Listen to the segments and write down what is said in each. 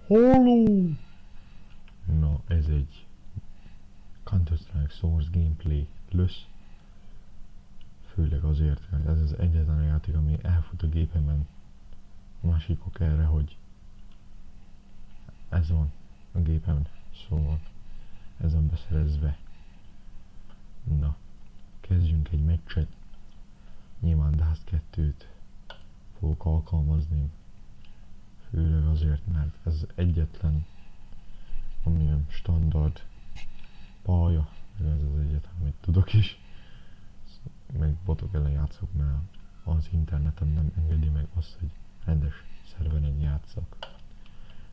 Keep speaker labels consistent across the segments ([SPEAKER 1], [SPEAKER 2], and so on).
[SPEAKER 1] Halló! Na, ez egy Counter-Strike Source gameplay lesz. Főleg azért, mert ez az egyetlen játék, ami elfut a gépemen. A másik ok erre, hogy ez van a gépemen, szóval ezen beszerezve. Na, kezdjünk egy meccset. Nyilván Dust 2-t fogok alkalmazni. Főleg azért, mert ez egyetlen, amilyen standard pálya, ez az egyetlen, amit tudok is. Meg botok ellen játszok, mert az internetem nem engedi meg azt, hogy rendes szerveren játszak.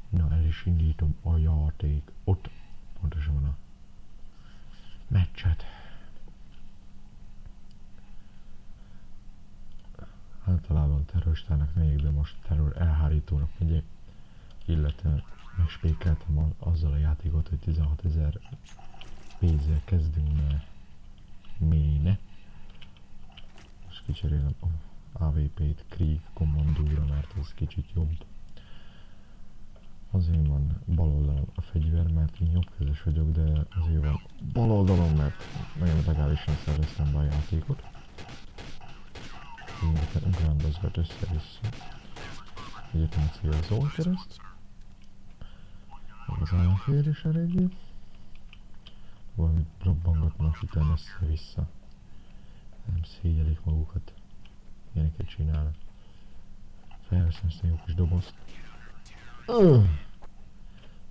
[SPEAKER 1] Na, el is indítom a játékot, pontosan a meccset. Általában terroristának megyek, de most terror elhárítónak megyek, illetve megspékeltem azzal a játékot, hogy 16.000 pénzzel kezdünk, mert mélyne. Most kicserélem a AWP-t Krieg kommandóra, mert ez kicsit jobb. Azért van bal oldalon a fegyver, mert én jobbkezes vagyok, de azért van bal oldalon, mert nagyon legálisan szereztem be a játékot. Illetve ugrandozgat össze-vissza. Egyetem célzó kereszt. Az ellenfél is eléggé. Valamit robbangatnak, utána össze-vissza. Nem szégyelik magukat. Ilyeneket csinálnak. Felveszem ezt a jó kis dobozt.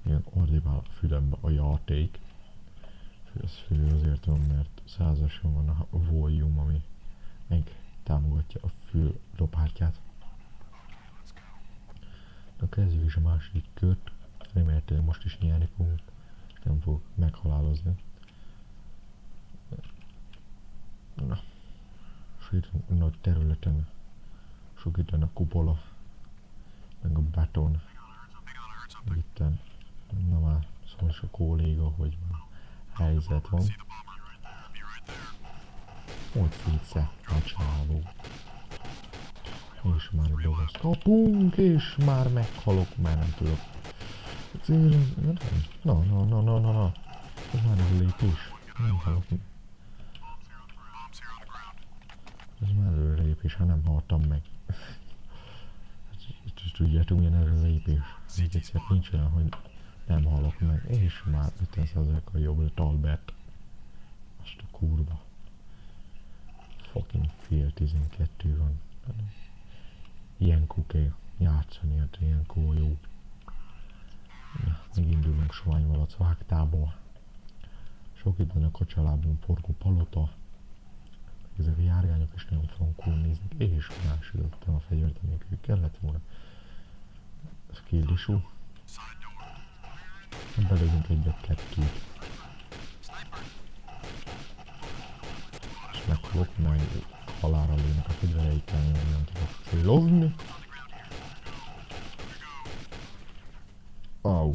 [SPEAKER 1] Ilyen ordibál a fülembe a játék. Ez fő azért van, mert 100-ason van a volume, ami meg támogatja a fül dobhártyát. Na, kezdjük is a második kört. Remélhetőleg most is nyerni fogunk. Nem fogok meghalálozni. Na. Sétünk a nagy területen. Sok itten a kupola. Meg a beton. Itten. Na már szól is a kolléga, hogy már helyzet van. Hogy szétszett a csávó. És már egy dobozt kapunk, és már meghalok, már nem tudok. Na. Ez már egy lépés. Nem halok. Ez már előrelépés, ha nem haltam meg. Tudjátok, milyen előrelépés. Még egyszer nincs olyan, hogy nem halok meg. És már 50%-kal jobb lett Albert. Azt a kurva. Fucking fél 12 van. Ilyenkor kell játszani, hát ilyenkor jó. Ja, megindulunk Soványvalac vágtából. Sok itt van a kacsalábon forgó palota. Ezek a járgányok is nagyon frankul néznek, és másodottam a fegyvert, amikor kellett volna. Ez kérdésú. Belőjünk egyet-kettőt. És meghalok, majd halálra lőnek a fegyvereikkel, nem tudok célozni. Au.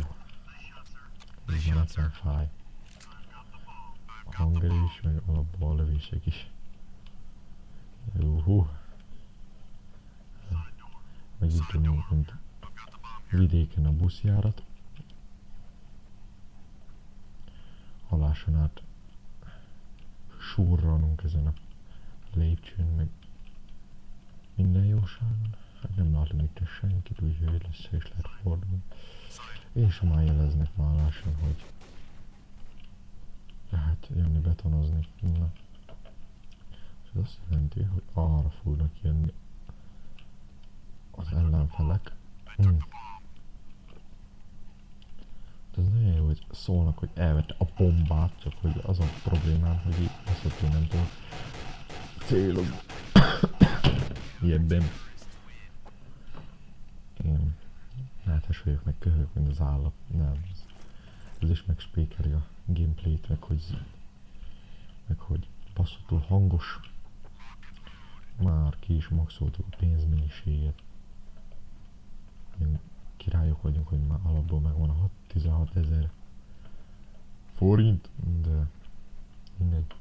[SPEAKER 1] Ez már egyszerűen fáj. A hangerés, meg alapból a lövések is. Meg itt tudunk, mint vidéken a buszjárat. Haláson át surranunk ezen a lépcsőn, meg minden jóságon. Hát nem látom itt senkit, úgyhogy lesz és lehet fordulni. És már jeleznek már lassan, hogy lehet jönni betonozni. Na. Ez azt jelenti, hogy arra fognak jönni az ellenfelek. Ez nagyon jó, hogy szólnak, hogy elvette a bombát, csak hogy az a problémám, hogy így azt, hogy nem tudok célozni. Ilyenben. Én láthás vagyok, meg köhögök, mint az állat. Nem. Ez is megspékeli a gameplayt, meg hogy basszottul hangos. Már ki is maxoltuk a pénzmennyiséget. Királyok vagyunk, hogy már alapból megvan a 16.000 forint, de mindegy.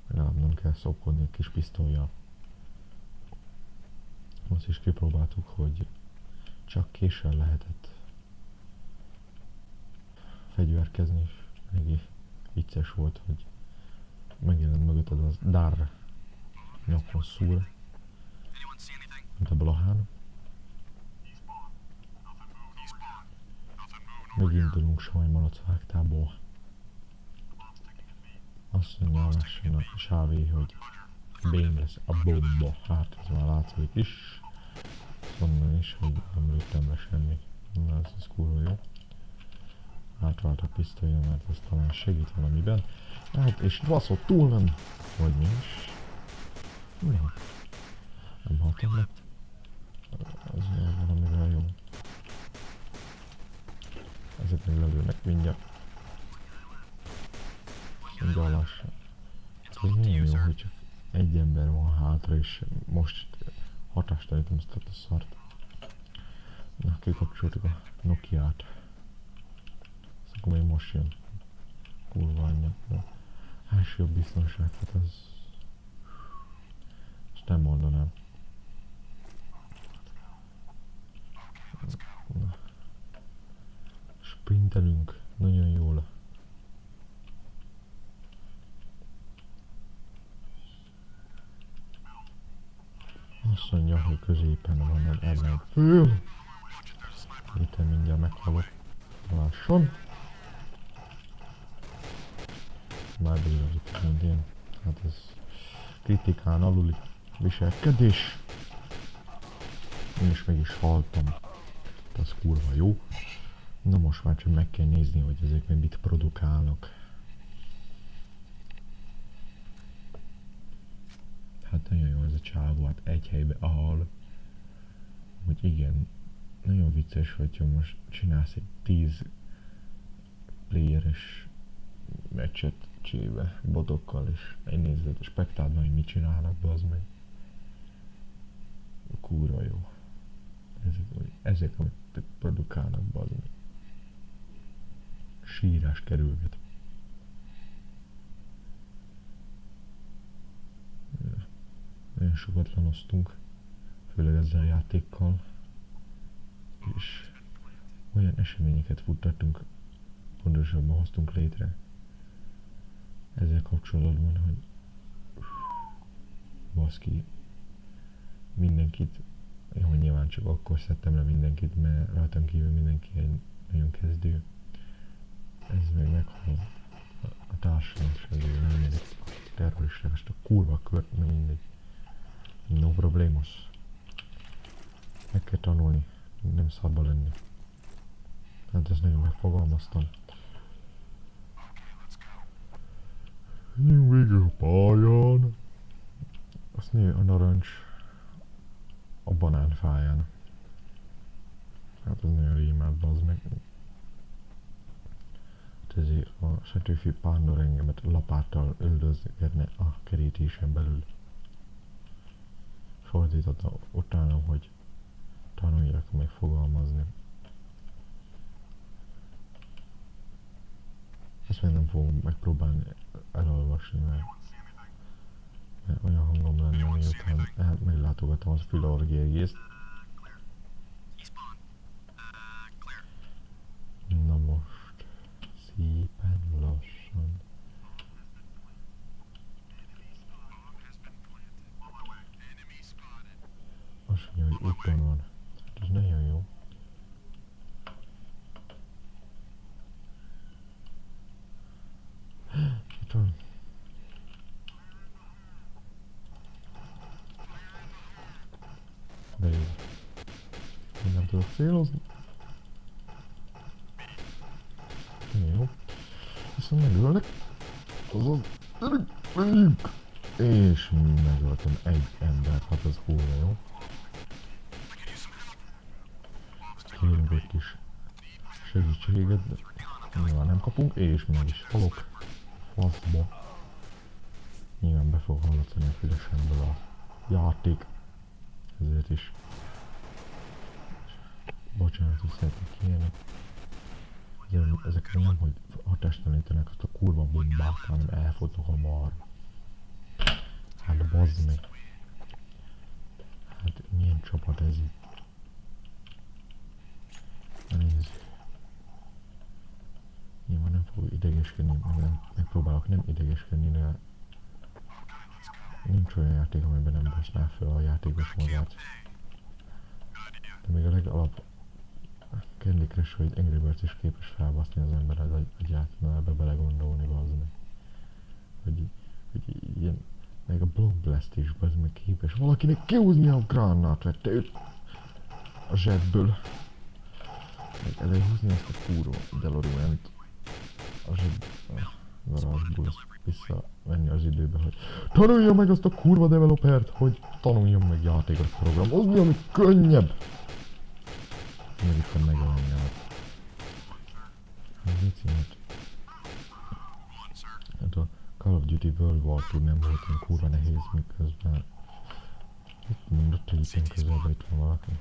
[SPEAKER 1] Legalább nem kell szopkodni egy kis pisztollyal. Azt is kipróbáltuk, hogy csak késsel lehetett fegyverkezni, és eléggé vicces volt, hogy megjelent mögötted az Dar nyakon szúr, mint a Blahán. Megindulunk Sajmalac vágtából. Azt mondja lassan a sávé, hogy bém lesz a bomba. Hát ez már látszik is. Mondom is, hogy nem lőttem le semmit. Na ez kurva jó. Átvált a pisztolya, mert ez talán segít valamiben. Hát és baszott túl nem. Vagy mi is. Nem. Nem haltam le. Ez valamivel jó. Ezek még lelőnek mindjárt. Mindjárt lassan. Ez nagyon jó, hogy csak egy ember van hátra, és most hatástelenítem ezt a szart. Na, kikapcsoltuk a Nokia-t. Ez akkor még most jön. Kurva anyja. Első biztonság, hát ez... Ezt nem mondanám. Na. Sprintelünk. Nagyon jól. Azt mondja, hogy középen van egy ellenfél. Itt mindjárt meghalok. Lásson. Már bizonyít, mint én. Hát ez kritikán aluli viselkedés. Én is meg is haltam. Ez kurva jó. Na most már csak meg kell nézni, hogy ezek még mit produkálnak. Hát nagyon jó ez a csávó, hát egy helybe ahol. Hogy igen, nagyon vicces, hogyha most csinálsz egy 10 playeres meccset csébe, botokkal, és megnézed a spektádban, hogy mit csinálnak, bazd meg. Kurva jó. Ezek amit produkálnak, bazd meg. Sírás kerülget. Nagyon sokat lanoztunk, főleg ezzel a játékkal, és olyan eseményeket futtattunk, pontosabban hoztunk létre ezzel kapcsolatban, hogy baszki, mindenkit, jó, nyilván csak akkor szedtem le mindenkit, mert rajtam kívül mindenki egy nagyon kezdő. Ez meg meghal a társadalom, és ezért nem mindegy terroristák ezt a kurva kört, nem mindegy. No problemos. Meg kell tanulni, nem szabba lenni. Hát ezt nagyon megfogalmaztam. Menjünk végig a pályán. Azt nő a narancs a banánfáján. Hát ez nagyon rímát, bazd meg. Hát ezért a Setőfi Pándor engemet lapáttal üldözgetne a kerítésen belül. Fordította utána, hogy tanuljak meg fogalmazni. Ezt még nem fogom megpróbálni elolvasni, mert olyan hangom lenne, miután meglátogatom az Filorgi egészt. Na most, szépen lassan. Azt mondja, hogy úton van. Ez nagyon jó. Itt van. De jó. Én nem tudok célozni. Jó. Viszont megölnek. Azaz. Menjünk! És megöltem egy embert. Hát ez kurva jó. Kérünk egy kis segítséget, de nyilván nem kapunk, és meg is halok. Faszba. Nyilván be fog hallatszani a fülesemből a játék. Ezért is. Bocsánatot szeretnék kérni. Ezekre nem, hogy hatástelenítenek azt a kurva bombát, hanem elfutnak a marra. Hát bazd meg. Hát milyen csapat ez itt? Nézzük. idegeskedni, megpróbálok nem idegeskedni, de nincs olyan játék, amiben nem baszná fel a játékos magát. De még a legalap Candy Crush vagy Angry Birds is képes felbaszni az ember az agyát, na ebbe belegondolni, bazd meg. Hogy ilyen, meg a Block Blast is, bazd meg képes valakinek kihúzni a gránát, vette őt a zsebből. Meg előhúzni ezt a kurva DeLorean-t a garázsból, visszavenni az időbe, hogy tanulja meg azt a kurva developert, hogy tanuljon meg játékot programozni, ami könnyebb. Miért is van megjelenni át. Ez mit címet? Hát a Call of Duty World War 2 nem volt ilyen kurva nehéz, miközben... Mit mondott, hogy itt közelben itt van valaki?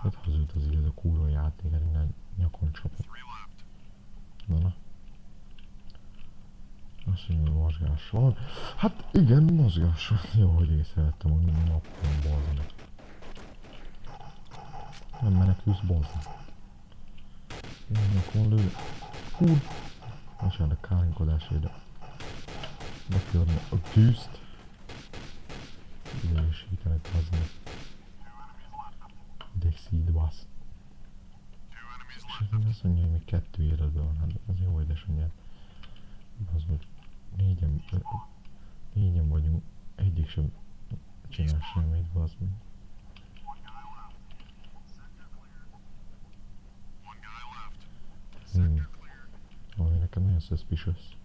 [SPEAKER 1] Hát hazult az így ez a kurva játék, hogy innen nyakon csapott. Na. Azt mondja, hogy mozgás van. Hát igen, mozgás van. Jó, hogy észrevettem, hogy minden napon balzanak. Nem menekülsz, balzan. Én nyakon lő. Kur... Bocsánat, a kárnkodás ide. Bekörni a tűzt. Idősítenek haznak. Dexid basz. És azt mondja, hogy még 2 életben van, hát az jó édesanyját. Az hogy négyen vagyunk, egyik sem csinál semmit, bazd meg. Valami nekem nagyon suspicious.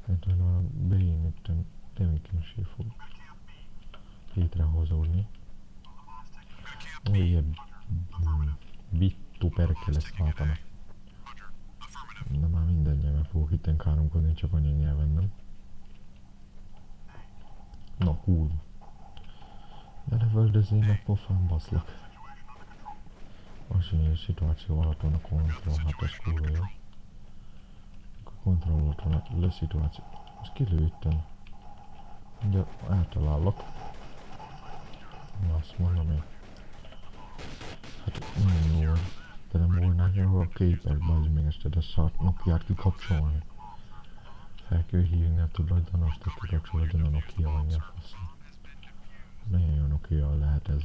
[SPEAKER 1] Hát, hogy a Bane itten tevékenység fog létrehozódni. Olyan bittu perkele szátana. De már minden nyelven fogok itten káromkodni, csak anyanyelven, nem? Na, kurva. De ne völdözzél meg pofán, baszlak. Azt mondja, hogy a szituáció alatt van a kontroll, hát ez kurva jó. A kontroll alatt van a leszituáció. Azt kilőttem. De eltalállak. Na, azt mondom én. Hát nagyon jó. De nem volnák jó a képek, bazd meg ezt a szart Nokiát kikapcsolni. Fel kell hívni a tulajdonost, hogy kikapcsolódjon a Nokia anyja faszom. Nagyon jó Nokia lehet ez.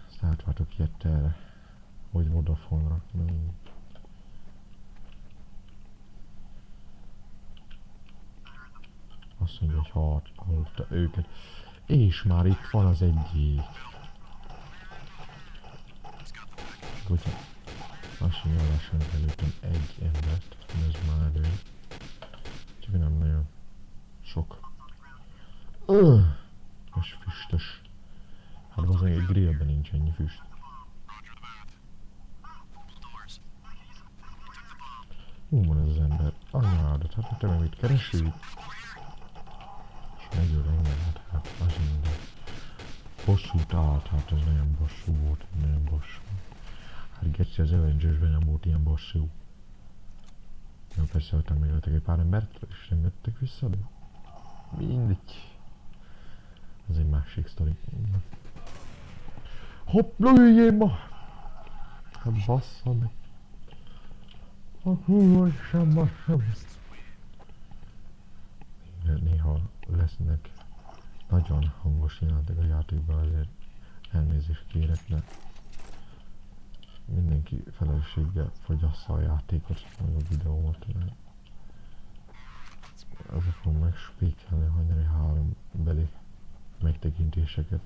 [SPEAKER 1] Ezt átváltok ilyet erre, vagy Vodafone-ra. Azt mondja, hogy hallotta őket. És már itt van az egyik. Hogyha azt mondja, hogy lassanak előttem egy embert, ez már elő. Csak nem nagyon sok. Ez füstös. Hát az egy grillben nincs ennyi füst. Hú van ez az ember. Anyádat, hát te meg mit keresünk? És megöl engem, hát az minden. Bosszút állt, hát ez nagyon bosszú volt, nagyon bosszú. Hát geci az Avengers-ben nem volt ilyen bosszú. Jó, persze, hogy megöltek egy pár embert, és nem jöttek vissza, de mindegy. Ez egy másik sztori. Hopp, lőjjél ma! Hát bassza meg. A kurva sem bassza meg. Néha lesznek nagyon hangos jelenetek a játékban, azért elnézést kérek, de mindenki felelősséggel fogyassza a játékot, meg a videómat. Azért fogom megspékelni a hajnali 3 beli megtekintéseket.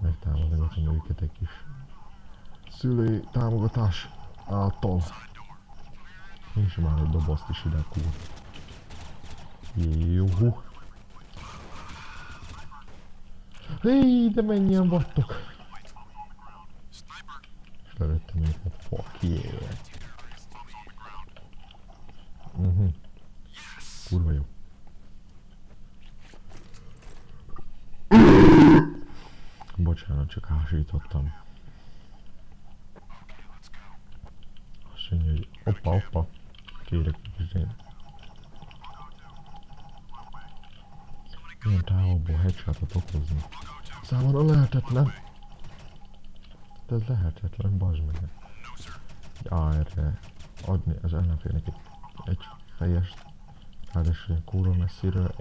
[SPEAKER 1] Megtámogatom őket egy kis szülői támogatás által. És már egy dobozt is ide kúr. Jó. Hé, de mennyien vagytok! És lelőttem őket. Fuck yeah! Kurva jó. Bocsánat, csak hasítottam. Azt mondja, hogy hoppa. Kérek kis én. Milyen távolból headshotot okozni. Számomra lehetetlen. De ez lehetetlen, bazd meg. Egy AR-re adni az ellenfélnek egy fejest. Ráadásul ilyen kúra messziről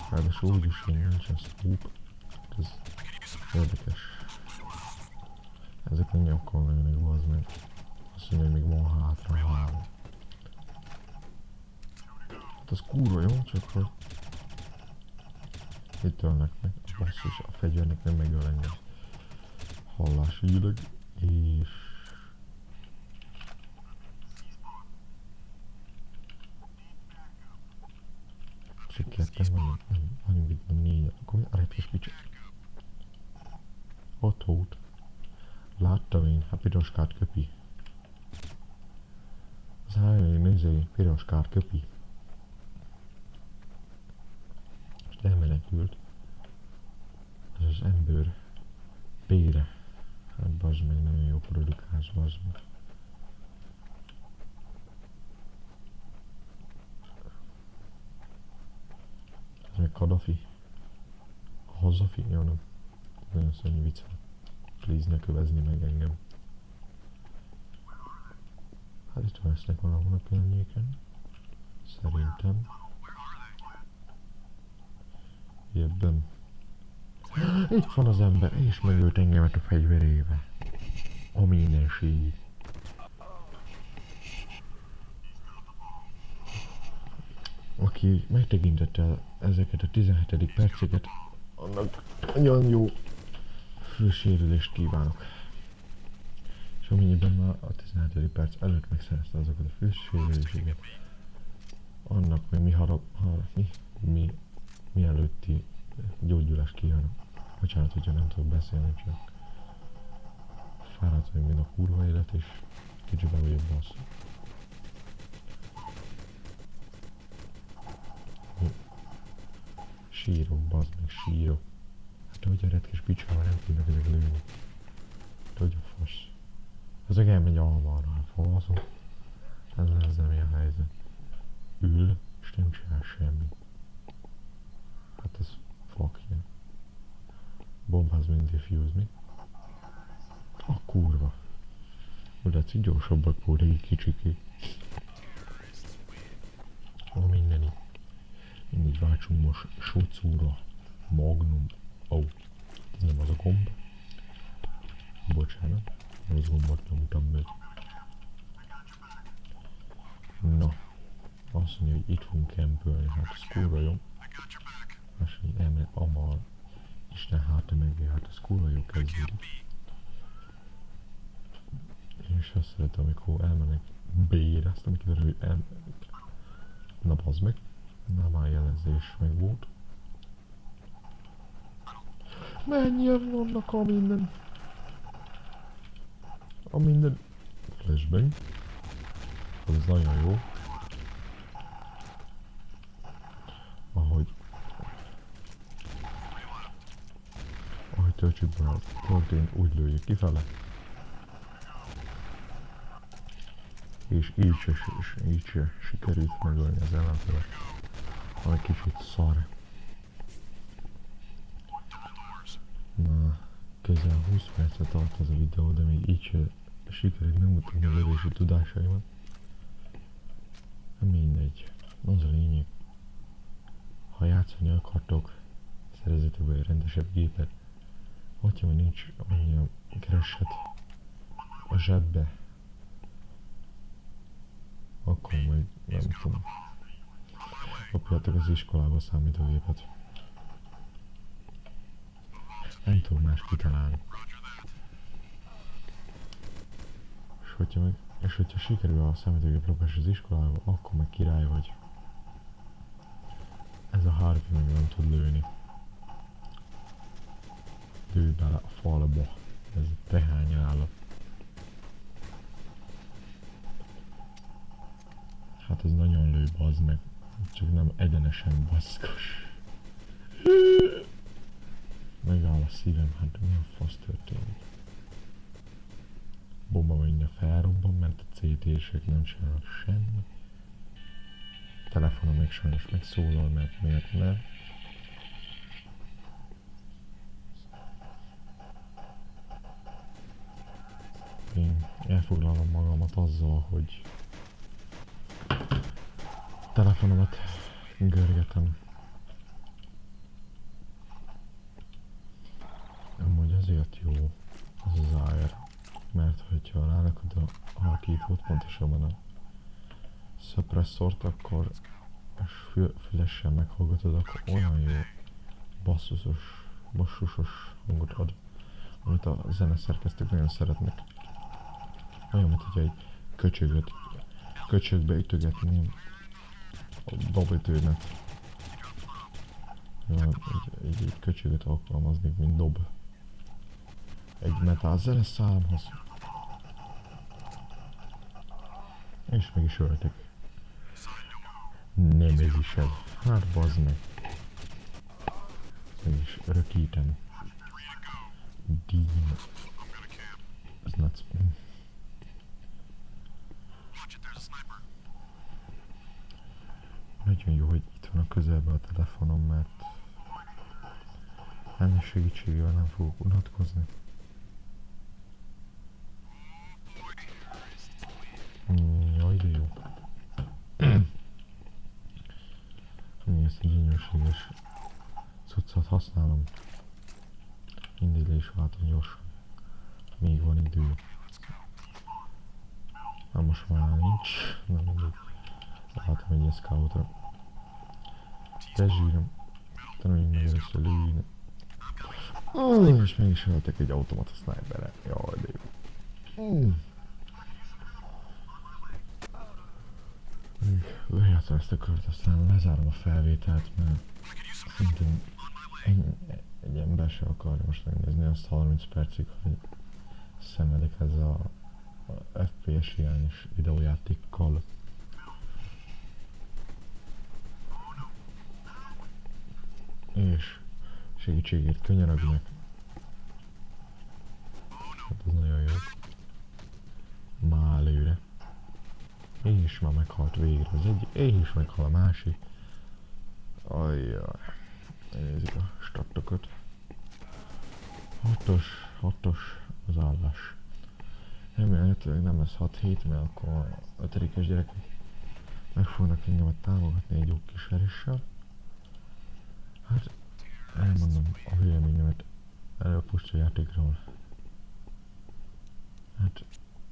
[SPEAKER 1] ráadásul úgyis ilyen nincsen scoop. Ez érdekes. Ezek nem akkor mennek, bazd meg. Azt mondja, hogy még van hátra 3. Hát az kúra jó, csak hogy itt ölnek meg. Basszus, a fegyvernek nem megöl engem. Hallásügyileg, és csak ketten vagyunk itt, nem 4. Akkor a repés picsa. Ott. Láttam én, hát piroskát köpi. Az hájai nézői, piroskát köpi. Most elmenekült. Ez az ember B-re. Hát bazd meg, nagyon jó produkálsz, bazd meg. Ez meg Kadafi. A Hazafi? Jó, nem. Nagyon szörnyű vicc. Please, ne kövezni meg engem. Hát itt lesznek valahol a környéken. Szerintem. Jöbbem. Itt van az ember, és megölt engemet a fegyverével. A mindenség. Aki megtekintette ezeket a 17. perceket, annak nagyon jó fősérülést kívánok. És amennyiben már a 17. perc előtt megszerezte azokat a fősérüléseket, annak még mi előtti gyógyulás kívánok. Bocsánat, hogyha nem tudok beszélni, csak fáradt vagyok, mint a kurva élet, és kicsiben vagyok bassz. Sírok, bazd meg, sírok. Hát hogy a retkes picsával nem tudnak ezek lőni. Hát hogy a fasz. Ezek elmegy almarra, hát faszom. Ez nem ilyen helyzet. Ül, és nem csinál semmit. Hát ez fuck yeah. Bombáz mind defuse mi? A kurva. Oda egy gyorsabbak volt egy kicsiké. Mindeni. Mindig váltsunk most Socúra. Magnum. Ez nem az a gomb. Bocsánat. Az gombot nyomtam meg. Na. Azt mondja, hogy itt fogunk campölni. Hát ez kurva jó. Azt mondja, elmenek amal. Isten hátra meg, hát ez kurva jó kezdődik. Én is azt szeretem, amikor elmennek B-re, aztán kiderül, hogy elmennek. Na bazd meg. Na már jelezés meg volt. Mennyien vannak a minden? A minden flashbang. Ez nagyon jó. Ahogy töltsükben történt, úgy lőjük kifele. És így se sikerült megölni az ellenfelet. Egy kicsit szar. Na, közel 20 percet tart ez a videó, de még így se sikerült megmutatni a lövési tudásaimat. Nem mindegy. Az a lényeg. Ha játszani akartok, szerezzetek be egy rendesebb gépet. Hogyha még nincs annyi kereset a zsebbe, akkor majd nem tudom. Kapjátok az iskolába a számítógépet. Nem tudom más kitalálni. És hogyha sikerül a számítógép lopás az iskolába, akkor meg király vagy. Ez a Harvey meg nem tud lőni. Lőj bele a falba. Ez a tehány állat. Hát ez nagyon lő, bazd meg. Csak nem egyenesen baszkos. Megáll a szívem, hát milyen fasz történik. Bomba mindjárt felrobban, mert a CT-sek nem csinálnak semmi. A telefonom még sajnos megszólal, mert miért nem. Én elfoglalom magamat azzal, hogy telefonomat görgetem. Amúgy azért jó az az AR, mert hogyha rárakod a halkítót, pontosabban a suppressort, akkor fülessel meghallgatod, akkor olyan jó basszusos hangot ad, amit a zeneszerkesztők nagyon szeretnek. Olyan, mint hogy egy köcsögbe ütögetném a dobütőmet. Egy köcsögöt alkalmaznék, mint dob. Egy metal zeneszámhoz. És meg is öltek. Nem ez is ez. Hát bazd meg. Meg is örökítem. Dean. Ez nuts. Nagyon jó, hogy itt van a közelben a telefonom, mert ennek segítségével nem fogok unatkozni. Jaj, de jó. Ezt a gyönyörséges cuccot használom. Mindig le is váltom gyorsan. Még van idő. Na most már nincs. Na mindig. Látom egy ilyen scoutra. Te zsírom. Tanuljunk meg először lőni. És meg is öltek egy automata sniperre. Jaj, de jó. Lejátszom ezt a kört, aztán lezárom a felvételt, mert szintén egy ember se akarja most megnézni azt 30 percig, hogy szenvedek ezzel a FPS hiányos videójátékkal. És segítségért könyörögnek. Hát ez nagyon jó. Már előre. És már meghalt végre az egyik, és meghal a másik. Ajjaj. Nézzük a statokat. 6-os az állás. Remélhetőleg nem lesz 6-7, mert akkor a 5-es gyerekek meg fognak engemet támogatni egy jó kis veréssel. Hát elmondom a véleményemet erről a puszta játékról. Hát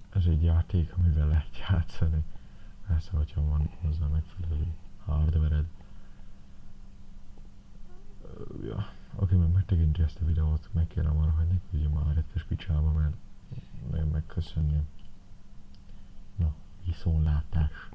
[SPEAKER 1] ez egy játék, amivel lehet játszani. Persze, hogyha van hozzá megfelelő hardvered. Ja, aki meg megtekinti ezt a videót, megkérem arra, hogy ne küldjön már a rettes picsába, mert nagyon megköszönném. Na, viszontlátás!